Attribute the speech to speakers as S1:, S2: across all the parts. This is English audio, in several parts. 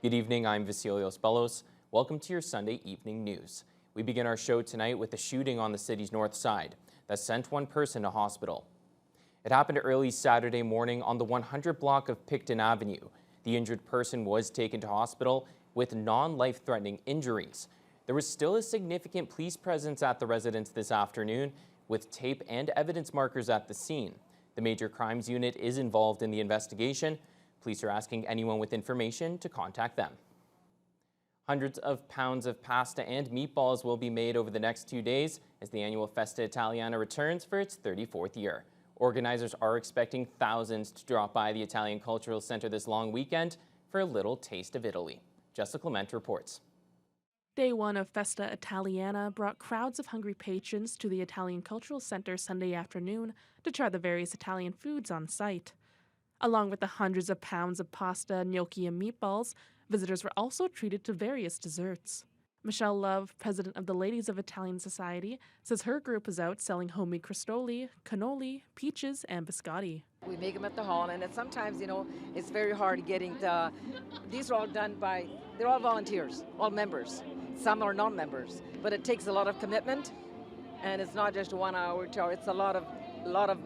S1: Good evening, I'm Vasilios Bellos. Welcome to your Sunday evening news. We begin our show tonight with a shooting on the city's north side that sent one person to hospital. It happened early Saturday morning on the 100 block of Picton Avenue. The injured person was taken to hospital with non-life-threatening injuries. There was still a significant police presence at the residence this afternoon with tape and evidence markers at the scene. The Major Crimes Unit is involved in the investigation. Police are asking anyone with information to contact them. Hundreds of pounds of pasta and meatballs will be made over the next 2 days as the annual Festa Italiana returns for its 34th year. Organizers are expecting thousands to drop by the Italian Cultural Center this long weekend for a little taste of Italy. Jessica Clement reports.
S2: Day one of Festa Italiana brought crowds of hungry patrons to the Italian Cultural Center Sunday afternoon to try the various Italian foods on site. Along with the hundreds of pounds of pasta, gnocchi, and meatballs, visitors were also treated to various desserts. Michelle Love, president of the Ladies of Italian Society, says her group is out selling homemade crostoli, cannoli, peaches, and biscotti.
S3: We make them at the hall, and sometimes, it's very hard getting these are all done by, they're all volunteers, all members. Some are non-members, but it takes a lot of commitment, and it's not just 1 hour, 2 hours, it's a lot of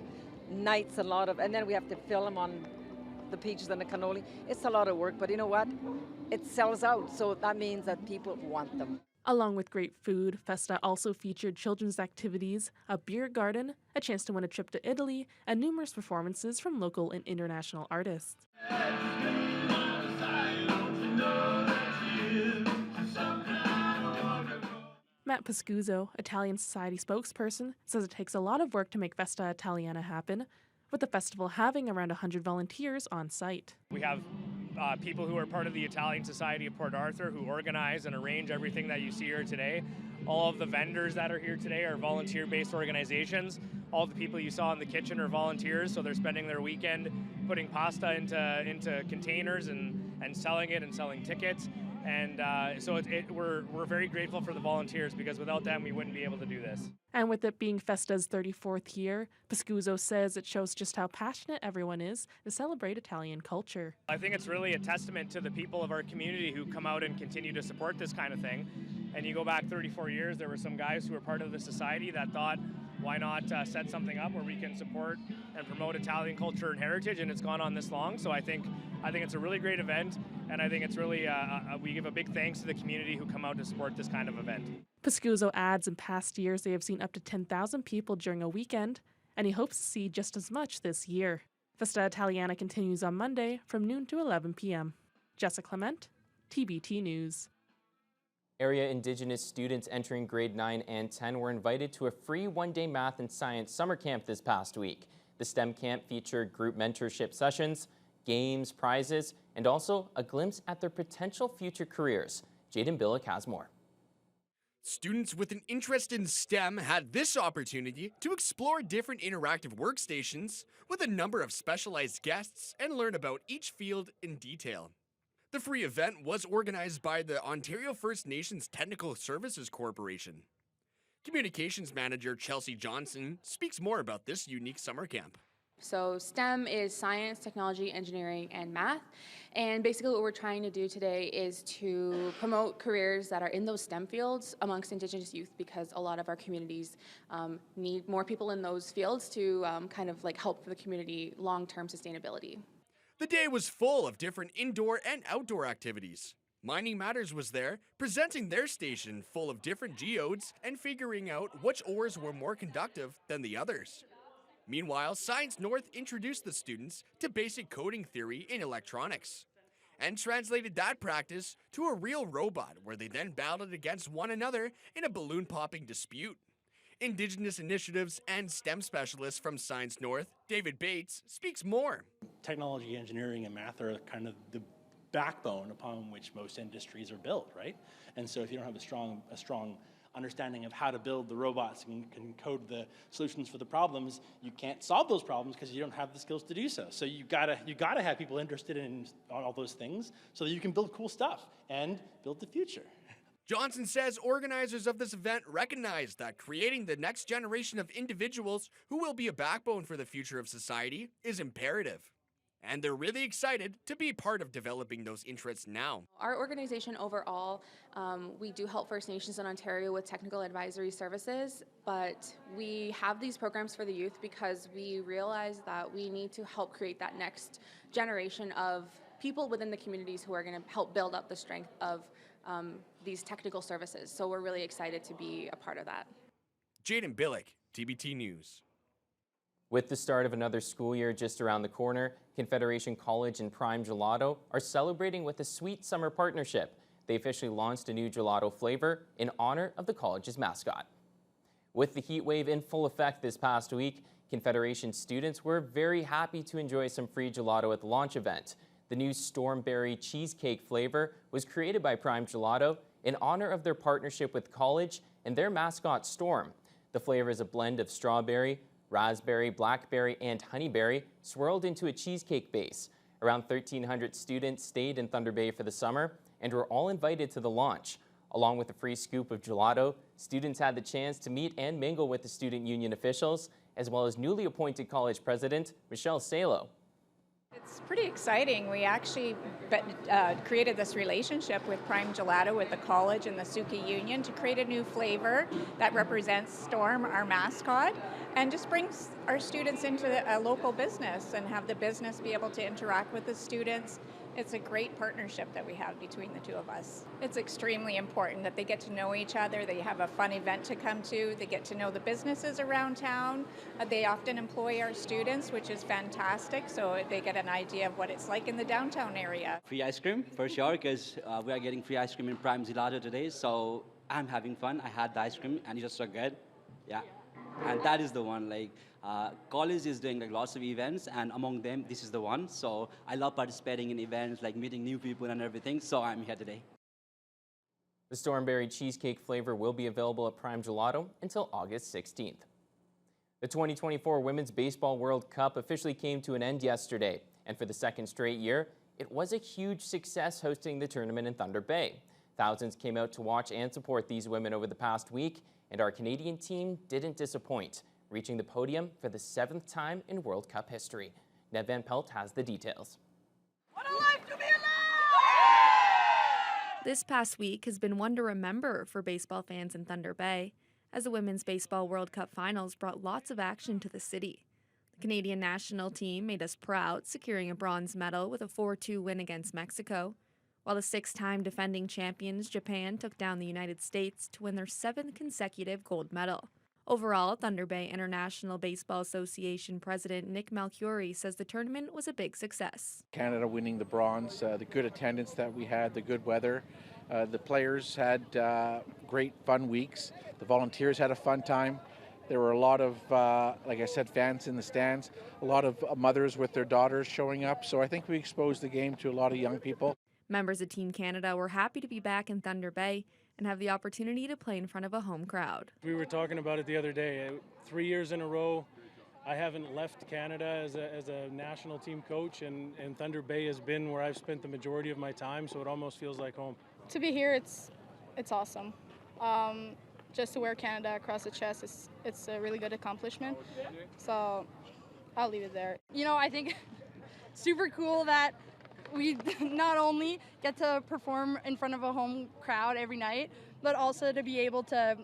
S3: nights, and then we have to fill them on the peaches and the cannoli. It's a lot of work, but you know what? It sells out, so that means that people want them.
S2: Along with great food, Festa also featured children's activities, a beer garden, a chance to win a trip to Italy, and numerous performances from local and international artists. Matt Pascuzzo, Italian Society spokesperson, says it takes a lot of work to make Festa Italiana happen, with the festival having around 100 volunteers on site.
S4: We have people who are part of the Italian Society of Port Arthur who organize and arrange everything that you see here today. All of the vendors that are here today are volunteer-based organizations. All the people you saw in the kitchen are volunteers, so they're spending their weekend putting pasta into containers and selling it and selling tickets. And so we're very grateful for the volunteers, because without them we wouldn't be able to do this.
S2: And with it being Festa's 34th year, Pascuzzo says it shows just how passionate everyone is to celebrate Italian culture.
S4: I think it's really a testament to the people of our community who come out and continue to support this kind of thing. And you go back 34 years, there were some guys who were part of the society that thought, why not set something up where we can support and promote Italian culture and heritage, and it's gone on this long. So I think it's a really great event, and I think it's really, we give a big thanks to the community who come out to support this kind of event.
S2: Pascuzzo adds in past years they have seen up to 10,000 people during a weekend, and he hopes to see just as much this year. Festa Italiana continues on Monday from noon to 11 p.m. Jessica Clement, TBT News.
S1: Area Indigenous students entering grade 9 and 10 were invited to a free one-day math and science summer camp this past week. The STEM camp featured group mentorship sessions, games, prizes, and also a glimpse at their potential future careers. Jaden Billick has more.
S5: Students with an interest in STEM had this opportunity to explore different interactive workstations with a number of specialized guests and learn about each field in detail. The free event was organized by the Ontario First Nations Technical Services Corporation. Communications Manager Chelsea Johnson speaks more about this unique summer camp.
S6: So STEM is science, technology, engineering, and math. And basically what we're trying to do today is to promote careers that are in those STEM fields amongst Indigenous youth, because a lot of our communities need more people in those fields to kind of like help the community long-term sustainability.
S5: The day was full of different indoor and outdoor activities. Mining Matters was there, presenting their station full of different geodes and figuring out which ores were more conductive than the others. Meanwhile, Science North introduced the students to basic coding theory in electronics and translated that practice to a real robot, where they then battled against one another in a balloon-popping dispute. Indigenous initiatives and STEM specialist from Science North, David Bates, speaks more.
S7: Technology, engineering, and math are kind of the backbone upon which most industries are built, right? And so if you don't have a strong understanding of how to build the robots and can code the solutions for the problems, you can't solve those problems because you don't have the skills to do so. So you gotta have people interested in all those things so that you can build cool stuff and build the future.
S5: Johnson says organizers of this event recognize that creating the next generation of individuals who will be a backbone for the future of society is imperative. and they're really excited to be part of developing those interests now.
S6: Our organization overall, we do help First Nations in Ontario with technical advisory services, but we have these programs for the youth because we realize that we need to help create that next generation of people within the communities who are going to help build up the strength of these technical services. So we're really excited to be a part of that.
S5: Jaden Billick, TBT News.
S1: With the start of another school year just around the corner, Confederation College and Prime Gelato are celebrating with a sweet summer partnership. They officially launched a new gelato flavor in honor of the college's mascot. With the heat wave in full effect this past week, Confederation students were very happy to enjoy some free gelato at the launch event. The new Stormberry cheesecake flavor was created by Prime Gelato in honor of their partnership with college and their mascot Storm. The flavor is a blend of strawberry, raspberry, blackberry, and honeyberry swirled into a cheesecake base. Around 1,300 students stayed in Thunder Bay for the summer and were all invited to the launch. Along with a free scoop of gelato, students had the chance to meet and mingle with the student union officials, as well as newly appointed college president Michelle Salo.
S8: It's pretty exciting. We actually created this relationship with Prime Gelato, with the college and the Suki Union, to create a new flavor that represents Storm, our mascot, and just brings our students into a local business and have the business be able to interact with the students. It's a great partnership that we have between the two of us. It's extremely important that they get to know each other, they have a fun event to come to, they get to know the businesses around town. They often employ our students, which is fantastic, so they get an idea of what it's like in the downtown area.
S9: Free ice cream, for sure, because we are getting free ice cream in Prime Gelato today, so I'm having fun. I had the ice cream and it was so good. Yeah. And that is the one, college is doing lots of events, and among them, this is the one. So I love participating in events, meeting new people and everything, so I'm here today.
S1: The Stormberry cheesecake flavor will be available at Prime Gelato until August 16th. The 2024 Women's Baseball World Cup officially came to an end yesterday, and for the second straight year, it was a huge success hosting the tournament in Thunder Bay. Thousands came out to watch and support these women over the past week, and our Canadian team didn't disappoint, reaching the podium for the 7th time in World Cup history. Ned Van Pelt has the details.
S10: What a life to be alive!
S2: This past week has been one to remember for baseball fans in Thunder Bay, as the Women's Baseball World Cup Finals brought lots of action to the city. The Canadian national team made us proud, securing a bronze medal with a 4-2 win against Mexico, while the 6-time defending champions Japan took down the United States to win their 7th consecutive gold medal. Overall, Thunder Bay International Baseball Association President Nick Malcury says the tournament was a big success.
S11: Canada winning the bronze, the good attendance that we had, the good weather. The players had great fun weeks. The volunteers had a fun time. There were a lot of, like I said, fans in the stands, a lot of mothers with their daughters showing up. So I think we exposed the game to a lot of young people.
S2: Members of Team Canada were happy to be back in Thunder Bay and have the opportunity to play in front of a home crowd.
S12: We were talking about it the other day. 3 years in a row, I haven't left Canada as a national team coach, and Thunder Bay has been where I've spent the majority of my time, so it almost feels like home.
S13: To be here, it's awesome. Just to wear Canada across the chest, it's a really good accomplishment. So I'll leave it there.
S14: You know, I think super cool that we not only get to perform in front of a home crowd every night, but also to be able to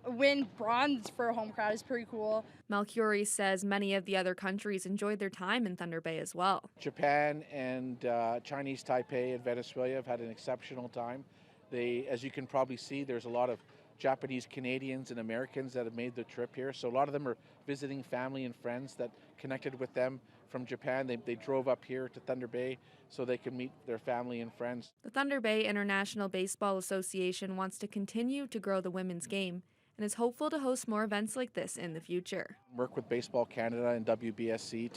S14: win bronze for a home crowd is pretty cool.
S2: Malcury says many of the other countries enjoyed their time in Thunder Bay as well.
S11: Japan and Chinese Taipei and Venezuela have had an exceptional time. As you can probably see, there's a lot of Japanese Canadians and Americans that have made the trip here. So a lot of them are visiting family and friends that connected with them from Japan. They drove up here to Thunder Bay so they can meet their family and friends.
S2: The Thunder Bay International Baseball Association wants to continue to grow the women's game and is hopeful to host more events like this in the future.
S11: Work with Baseball Canada and WBSC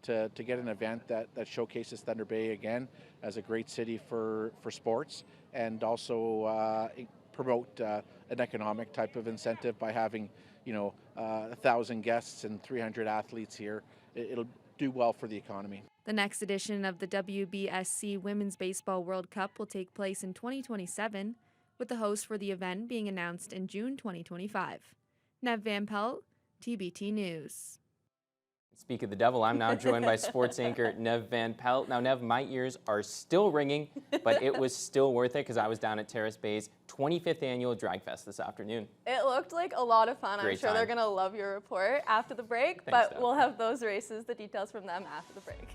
S11: to get an event that showcases Thunder Bay again as a great city for sports, and also promote an economic type of incentive by having 1,000 guests and 300 athletes here. It'll do well for the economy.
S2: The next edition of the WBSC Women's Baseball World Cup will take place in 2027, with the host for the event being announced in June 2025. Nev Van Pelt, TBT News.
S1: Speak of the devil, I'm now joined by sports anchor Nev Van Pelt. Now, Nev, my ears are still ringing, but it was still worth it because I was down at Terrace Bay's 25th annual Drag Fest this afternoon.
S15: It looked like a lot of fun.
S1: Great
S15: I'm sure
S1: time.
S15: they're going to love your report after the break,
S1: Thanks,
S15: but
S1: Dev.
S15: we'll have those races, the details from them after the break.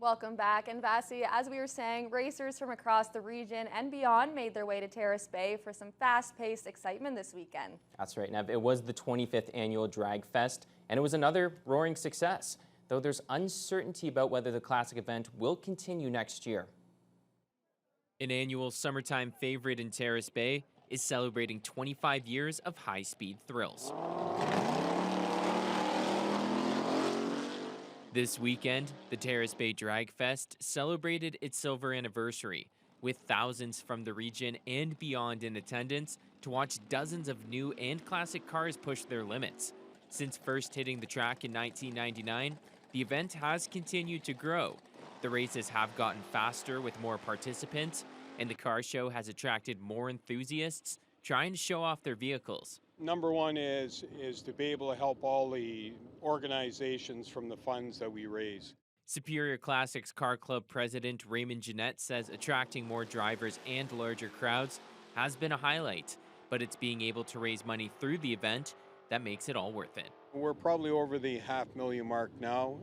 S15: Welcome back. And Vasi, as we were saying, racers from across the region and beyond made their way to Terrace Bay for some fast-paced excitement this weekend.
S1: That's right, Nev. It was the 25th annual Drag Fest, and it was another roaring success, though there's uncertainty about whether the classic event will continue next year. An annual summertime favorite in Terrace Bay is celebrating 25 years of high-speed thrills. This weekend, the Terrace Bay Drag Fest celebrated its silver anniversary, with thousands from the region and beyond in attendance to watch dozens of new and classic cars push their limits. Since first hitting the track in 1999, the event has continued to grow. The races have gotten faster with more participants, and the car show has attracted more enthusiasts trying to show off their vehicles.
S16: Number one is to be able to help all the organizations from the funds that we raise.
S1: Superior Classics Car Club President Raymond Jeanette says attracting more drivers and larger crowds has been a highlight, but it's being able to raise money through the event that makes it all worth it.
S16: We're probably over the $500,000 mark now,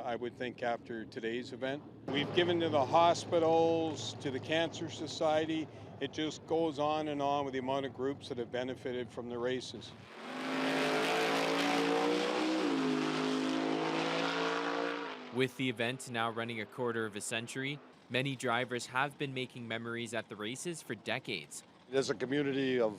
S16: I would think, after today's event. We've given to the hospitals, to the Cancer Society. It just goes on and on with the amount of groups that have benefited from the races.
S1: With the event now running a quarter of a century, many drivers have been making memories at the races for decades.
S17: There's a community of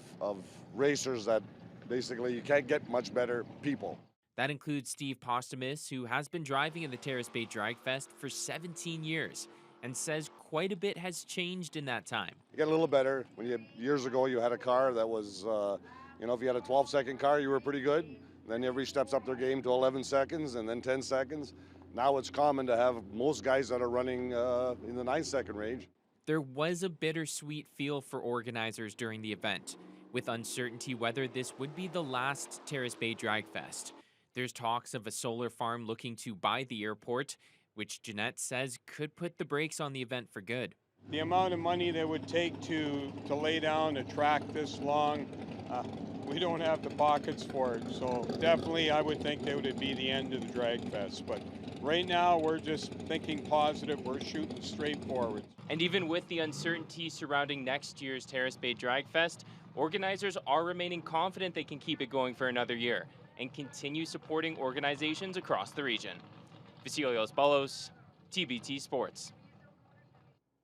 S17: racers that basically you can't get much better people.
S1: That includes Steve Postumus, who has been driving in the Terrace Bay Drag Fest for 17 years and says quite a bit has changed in that time.
S17: You get a little better. Years ago you had a car that was, if you had a 12-second car, you were pretty good. Then everybody steps up their game to 11 seconds and then 10 seconds. Now it's common to have most guys that are running in the 9-second range.
S1: There was a bittersweet feel for organizers during the event, with uncertainty whether this would be the last Terrace Bay Drag Fest. There's talks of a solar farm looking to buy the airport, which Jeanette says could put the brakes on the event for good.
S16: The amount of money that would take to lay down a track this long, we don't have the pockets for it. So definitely I would think that would be the end of the Drag Fest. But right now we're just thinking positive, we're shooting straight forward.
S1: And even with the uncertainty surrounding next year's Terrace Bay Drag Fest, organizers are remaining confident they can keep it going for another year and continue supporting organizations across the region. Vasilios Ballos, TBT Sports.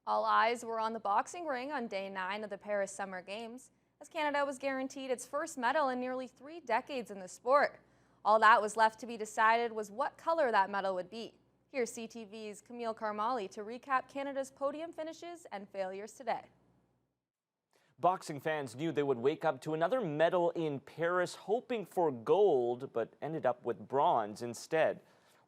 S15: All eyes were on the boxing ring on day 9 of the Paris Summer Games, as Canada was guaranteed its first medal in nearly 3 decades in the sport. All that was left to be decided was what color that medal would be. Here's CTV's Camille Carmali to recap Canada's podium finishes and failures today.
S18: Boxing fans knew they would wake up to another medal in Paris, hoping for gold, but ended up with bronze instead.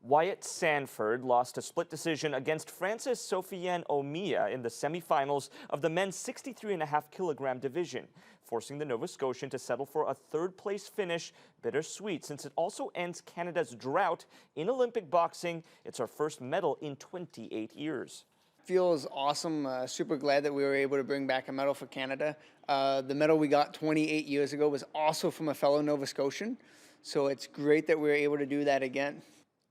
S18: Wyatt Sanford lost a split decision against Francis Sofiane Omiya in the semifinals of the men's 63.5 kilogram division, forcing the Nova Scotian to settle for a third-place finish. Bittersweet, since it also ends Canada's drought in Olympic boxing. It's our first medal in 28 years.
S19: Feels awesome. Super glad that we were able to bring back a medal for Canada. The medal we got 28 years ago was also from a fellow Nova Scotian, so it's great that we were able to do that again.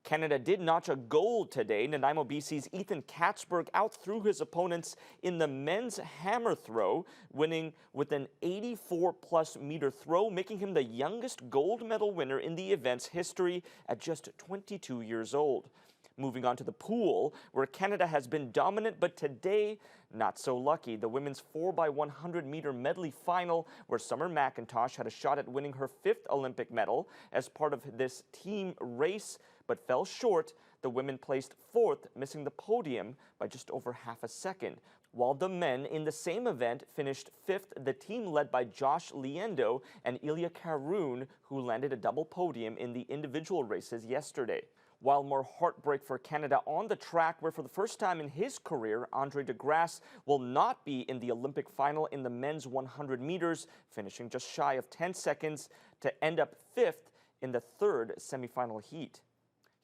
S18: Canada did notch a gold today. Nanaimo, BC's Ethan Katzberg outthrew his opponents in the men's hammer throw, winning with an 84-plus meter throw, making him the youngest gold medal winner in the event's history at just 22 years old. Moving on to the pool, where Canada has been dominant, but today, not so lucky. The women's 4x100 meter medley final, where Summer McIntosh had a shot at winning her 5th Olympic medal as part of this team race, but fell short. The women placed 4th, missing the podium by just over half a second. While the men in the same event finished 5th, the team led by Josh Liendo and Ilya Karoun, who landed a double podium in the individual races yesterday. While more heartbreak for Canada on the track, where for the first time in his career, Andre de Grasse will not be in the Olympic final in the men's 100 meters, finishing just shy of 10 seconds to end up 5th in the 3rd semifinal heat.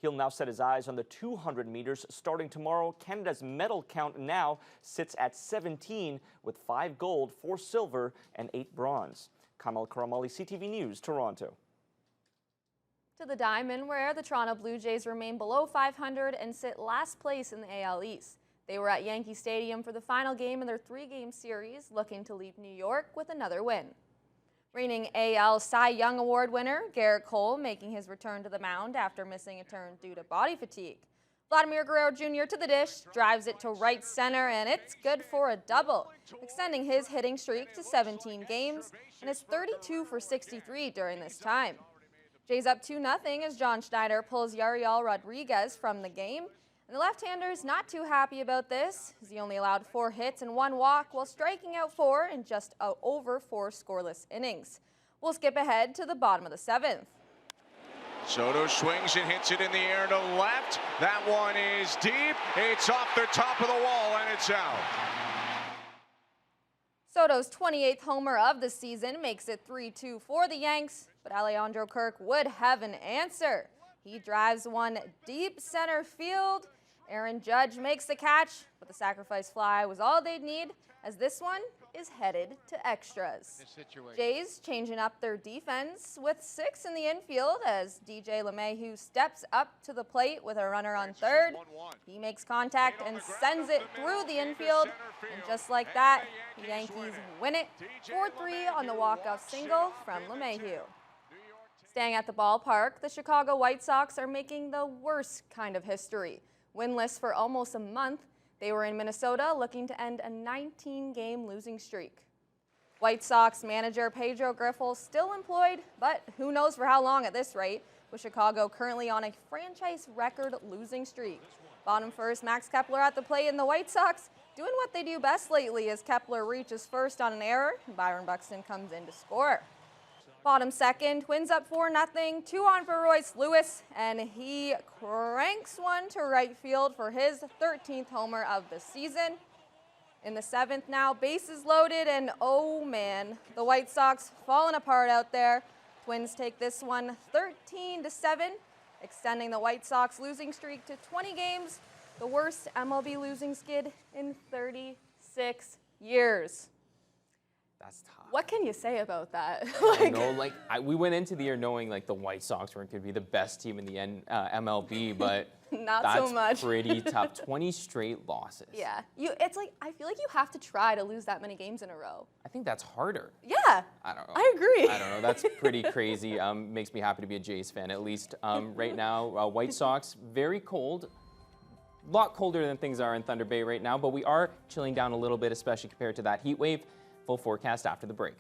S18: He'll now set his eyes on the 200 meters starting tomorrow. Canada's medal count now sits at 17 with 5 gold, 4 silver, and 8 bronze. Kamal Karamali, CTV News, Toronto.
S15: To the diamond, where the Toronto Blue Jays remain below 500 and sit last place in the AL East. They were at Yankee Stadium for the final game in their 3-game series, looking to leave New York with another win. Reigning AL Cy Young Award winner Garrett Cole making his return to the mound after missing a turn due to body fatigue. Vladimir Guerrero Jr. to the dish, drives it to right center, and it's good for a double, extending his hitting streak to 17 games and is 32 for 63 during this time. Jays up 2-0 as John Schneider pulls Yariel Rodriguez from the game. And the left-hander's not too happy about this, as he only allowed 4 hits and 1 walk while striking out 4 in just over 4 scoreless innings. We'll skip ahead to the bottom of the 7th.
S20: Soto swings and hits it in the air to left. That one is deep. It's off the top of the wall and it's out.
S15: Soto's 28th homer of the season makes it 3-2 for the Yanks, but Alejandro Kirk would have an answer. He drives one deep center field. Aaron Judge makes the catch, but the sacrifice fly was all they'd need, as this one is headed to extras. Jays changing up their defense with 6 in the infield as DJ LeMahieu steps up to the plate with a runner on third. He makes contact and sends it through the infield, and just like that, the Yankees win it 4-3 on the walk-off single from LeMahieu. Staying at the ballpark, the Chicago White Sox are making the worst kind of history. Winless for almost a month, they were in Minnesota looking to end a 19-game losing streak. White Sox manager Pedro Grifol still employed, but who knows for how long at this rate, with Chicago currently on a franchise record losing streak. Bottom first, Max Kepler at the plate, and the White Sox doing what they do best lately as Kepler reaches first on an error, and Byron Buxton comes in to score. Bottom second, Twins up 4-0, 2 on for Royce Lewis, and he cranks one to right field for his 13th homer of the season. In the 7th now, bases loaded, and oh man, the White Sox falling apart out there. Twins take this one 13-7, extending the White Sox losing streak to 20 games, the worst MLB losing skid in 36 years.
S1: That's tough.
S15: What can you say about that?
S1: We went into the year knowing like the White Sox weren't going to be the best team in the MLB, but
S15: Not
S1: that's
S15: so much.
S1: pretty tough. 20 straight losses.
S15: Yeah, it's like I feel like you have to try to lose that many games in a row.
S1: I think that's harder.
S15: Yeah,
S1: I don't know.
S15: I agree.
S1: I don't know. That's pretty crazy. Makes me happy to be a Jays fan, at least. Right now, White Sox, very cold. A lot colder than things are in Thunder Bay right now, but we are chilling down a little bit, especially compared to that heat wave. Full forecast after the break.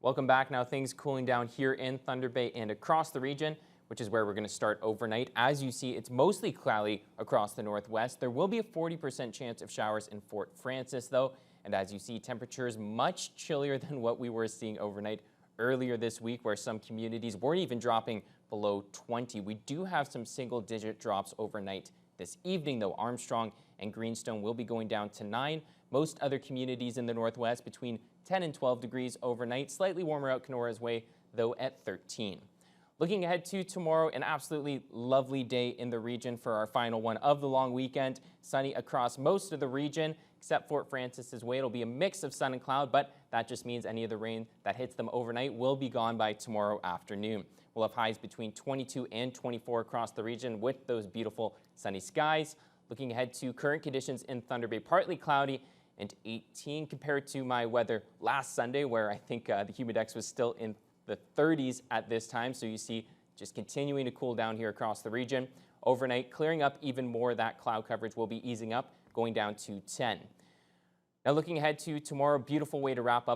S1: Welcome back. Now things cooling down here in Thunder Bay and across the region, which is where we're going to start overnight. As you see, it's mostly cloudy across the northwest. There will be a 40% chance of showers in Fort Frances, though. And as you see, temperatures much chillier than what we were seeing overnight earlier this week, where some communities weren't even dropping below 20. We do have some single-digit drops overnight this evening, though. Armstrong and Greenstone will be going down to 9. Most other communities in the northwest between 10 and 12 degrees overnight. Slightly warmer out Kenora's way, though, at 13. Looking ahead to tomorrow, an absolutely lovely day in the region for our final one of the long weekend. Sunny across most of the region, except Fort Frances' way. It'll be a mix of sun and cloud, but that just means any of the rain that hits them overnight will be gone by tomorrow afternoon. We'll have highs between 22 and 24 across the region with those beautiful sunny skies. Looking ahead to current conditions in Thunder Bay, partly cloudy and 18 compared to my weather last Sunday, where I think the humidex was still in the 30s at this time. So you see just continuing to cool down here across the region. Overnight, clearing up even more. That cloud coverage will be easing up, going down to 10. Now looking ahead to tomorrow, beautiful way to wrap up